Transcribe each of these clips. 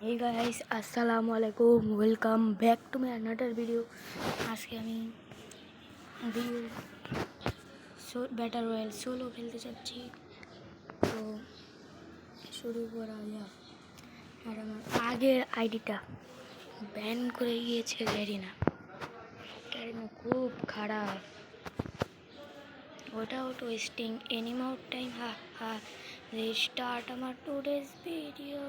हे guys अस्सलाम वालेकुम welcome back to my another video. आज के हमें वीडियो बैटल रॉयल सोलो खेलते যাচ্ছি। তো শুরু করা যাক। আর আমার আগের আইডিটা ব্যান করে গিয়েছে ক্যারিনা খুব খারাপ। ওটা ওয়েস্টিং এনিমাউট টাইম। হা রিস্টার্ট আমার টুডেজ ভিডিও।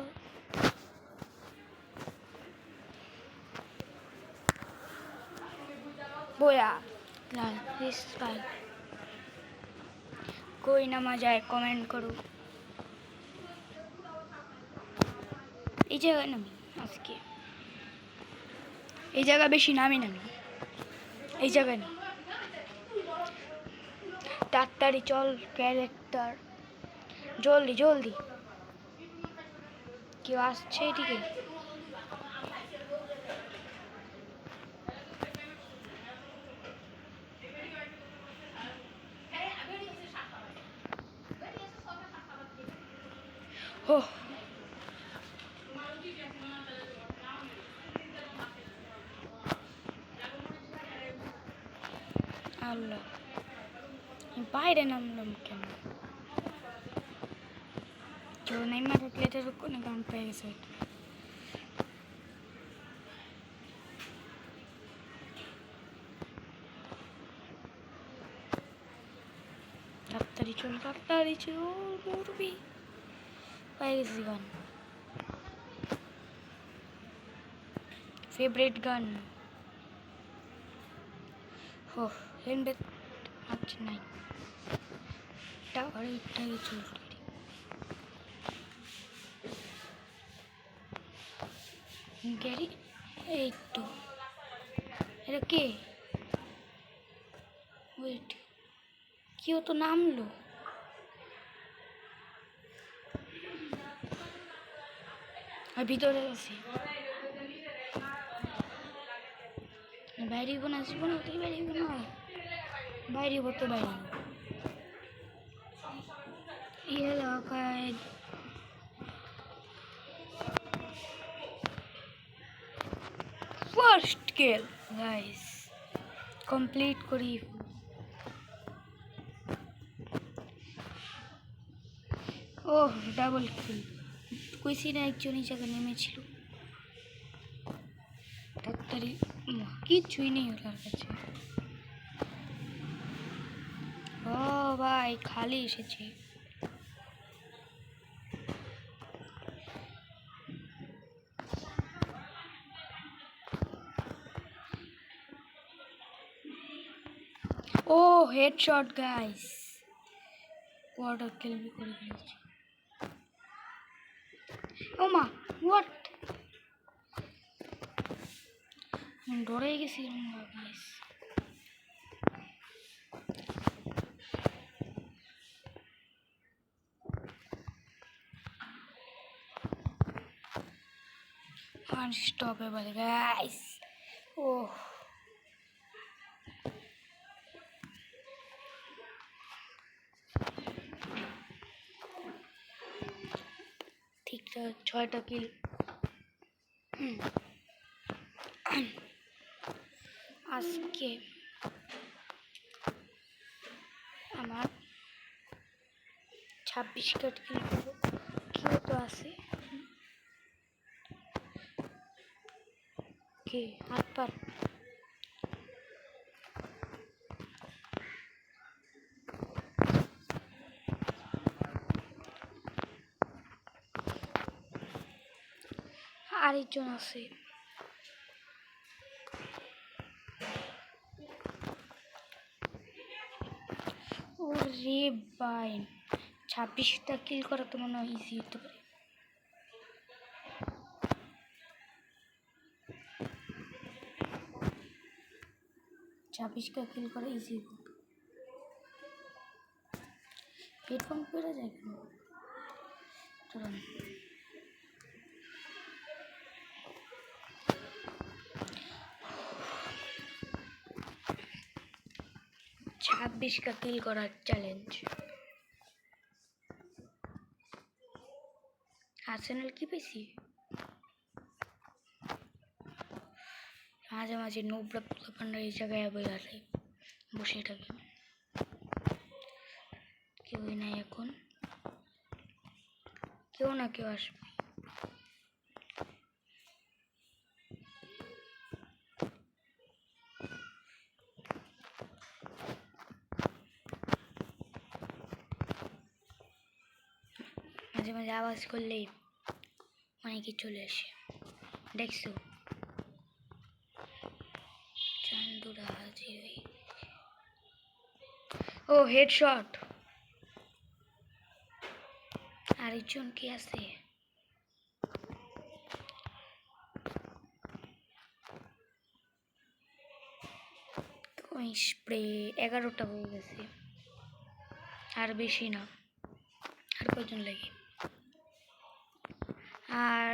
बोया लाल इस बार कोई ना मजा है कमेंट करो। এই জায়গায় নামি আজকে, এই জায়গা বেশি নামি এই জায়গায় না। তাড়াতাড়ি চল ক্যারেক্টার, জলদি জলদি। কেউ আসছে এদিকে? ও আল্লাহ, বাইরে নামলাম কেন? কেউ নেই মারা প্লেটের কোনো গান পেয়ে গেছে। তাড়াতাড়ি চল মরবি। পেয়ে গেছি গান, ফেভারিট গান। ও হেলমেট আচ্ছা নাই, টাওয়ার এটাই চল। গ্যারি এই তো, এটা কে? ওয়েট, কেউ তো নামলো। আর ভিতরে আছে, বাইরে না আসবো না, তুই বাইরে না, বাইরে তো বাইরে এলাকায়। ফার্স্ট কিল গাইস কমপ্লিট করি। ওহ ডাবল কিল। কইছি না একজন এই জায়গায় নেমেছিল। তাড়াতাড়ি, কিচ্ছুই নেই ওর কাছে। ও ভাই খালি এসেছে। ও হেডশট গাইস, ওয়াটার কিল করে দিয়েছি। ও মা হোয়াট, ডরে গেছি গাইস। Unstoppable guys. Oh. ঠিকঠাক 6টা কিল। আজকে আমার 26টা কিল করবো। কেউ তো আছে, কে? হাত পার। আরেকজন আছে। ওরে ভাই 26টা কিল করা তো মনে হয় ইজি হতে পারে। ছাব্বিশটা কিল করা ইজি। হেডফোন পরে যায় কেন? চলুন 26টা কিল করার চ্যালেঞ্জ। আর্সেনাল কি পেয়েছি? মাঝে মাঝে নোবরা পোলাপানরা এই জায়গায় বসে থাকে, কেউই নাই এখন, কেউ না কেউ আসবে। মাঝে মাঝে আওয়াজ করলেই অনেকে চলে আসে, দেখছো? চান্দুরা হাজির। ও হেডশট। আরেকজন কি আছে? ওই স্প্রে 11টা হয়ে গেছে, আর বেশি না, আর কজন লাগে? আর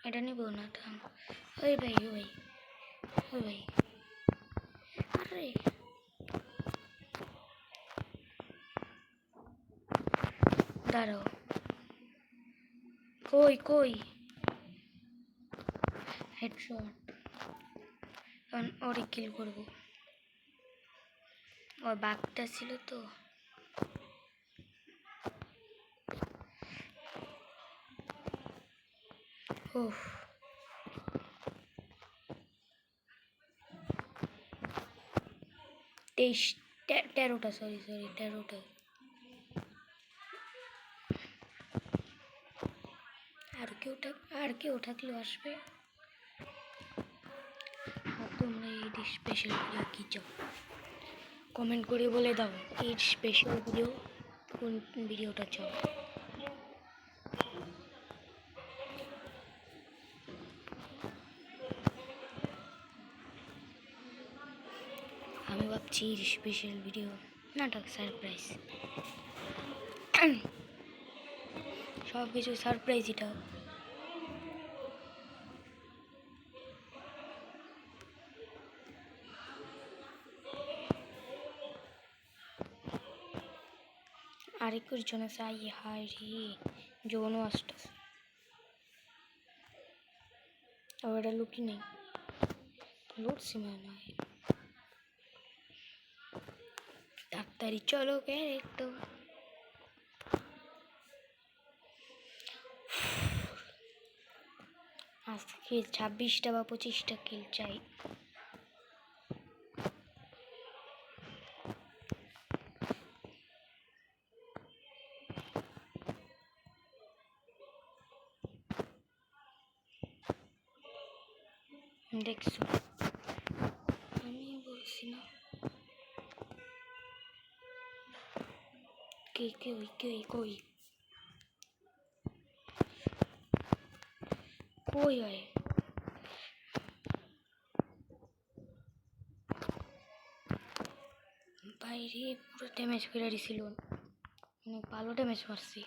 এটা নিব না তো। ওই ভাই ওই ওই ভাই, আরে দাঁড়াও, কই কই হেডশট। এখন ওরে কিল করবো, ওর বাঘটা ছিল তো। ওহ, 13টা, সরি 13টা। আর কেউ থাকলেও আসবে। আর তোমরা এই স্পেশাল ভিডিও কি চাও কমেন্ট করে বলে দাও। এই স্পেশাল ভিডিও কোন ভিডিওটা চাও? আমি ভাবছি স্পেশাল ভিডিও নাটক সারপ্রাইজ, সব কিছু সারপ্রাইজ। এটা আরেকের জন্য চাই। হায় রে, যৌন আসতেছে। ওটা লুকি নেই, লুটছি মনে হয়। ডাক্তারি চলো একটু। আজকে 26টা বা 25টা কিল চাই। দেখছো, আমি বলছি না। কে কে ওই কই কই হয়? বাইরে পুরো ড্যামেজ করে দিছিল, অনেক ভালো ড্যামেজ মারছি।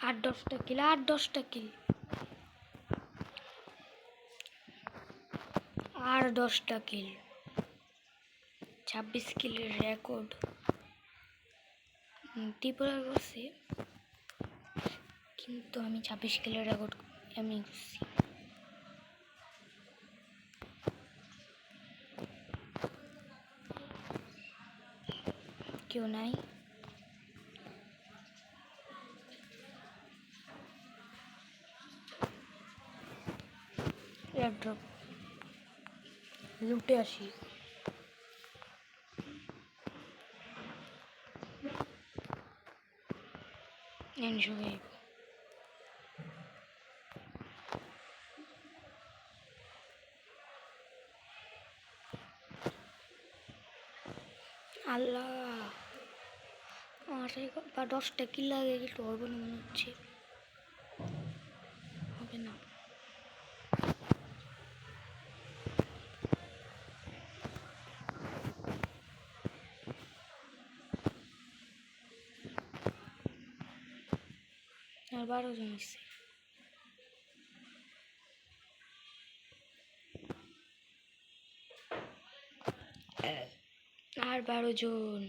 আট দশটা কিল 26 কিলের রেকর্ড ত্রিপুরা করছে, কিন্তু আমি 26 কিলের রেকর্ড এমনি করছি। কেউ নাই? এয়ারড্রপ লুটে আসি। এনজয়। আল্লাহ, আর বা 10টা কিল লাগে একটু হবে না মনে হচ্ছে, হবে না। আর 12 জন আছে। আর 12 জন।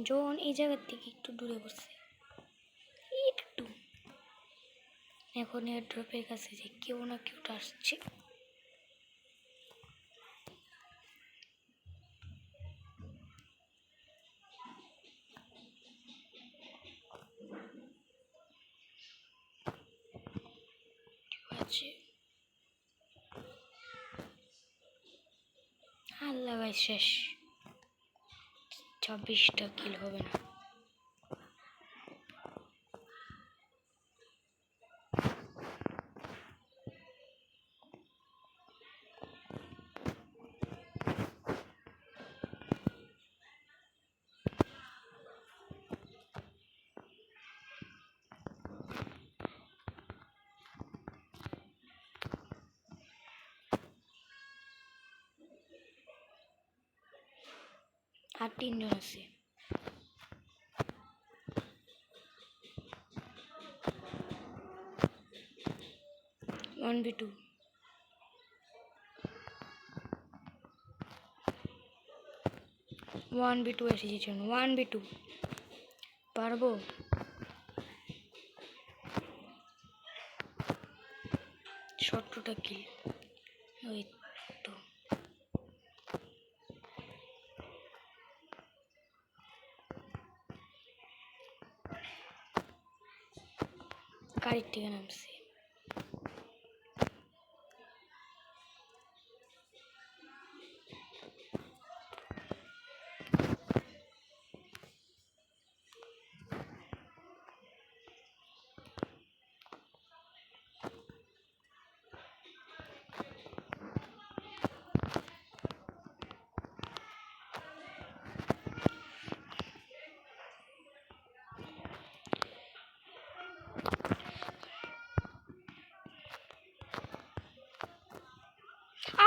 জন এই জায়গার থেকে একটু দূরে বসছে, একটু। এখন এয়ার ড্রপের কাছে যে কেউ না কেউ আসছে। আল্লাহ ভাই শেষ, 26টা কিল হবে না। আর 3 জন আছে। ওয়ান বি টু, 1v2 এসেছে। 1v2 পারবো? শর্টটা কি? ওই তো গাড়ির থেকে নামছে।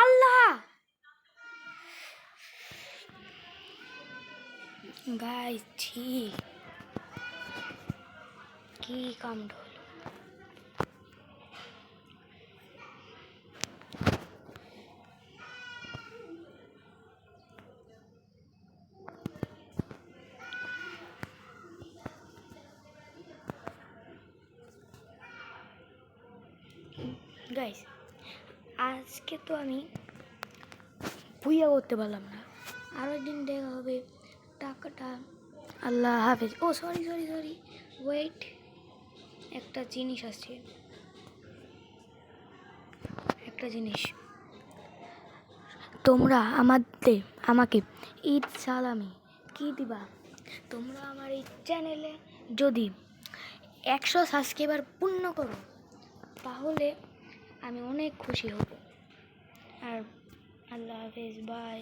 আল্লাহ গাইস, ঠিক কি কাণ্ড হলো। গাইস আজকে তো আমি বুইয়া করতে পারলাম না, আরও একদিন দেখা হবে। টাকাটা আল্লাহ হাফেজ। ও সরি সরি সরি, ওয়েট, একটা জিনিস আছে, একটা জিনিস। তোমরা আমাকে ঈদ সালামি কি দিবা? তোমরা আমার এই চ্যানেলে যদি 100 সাবস্ক্রাইবার পূর্ণ করো তাহলে আমি অনেক খুশি হব। আর আল্লাহ হাফেজ, বাই।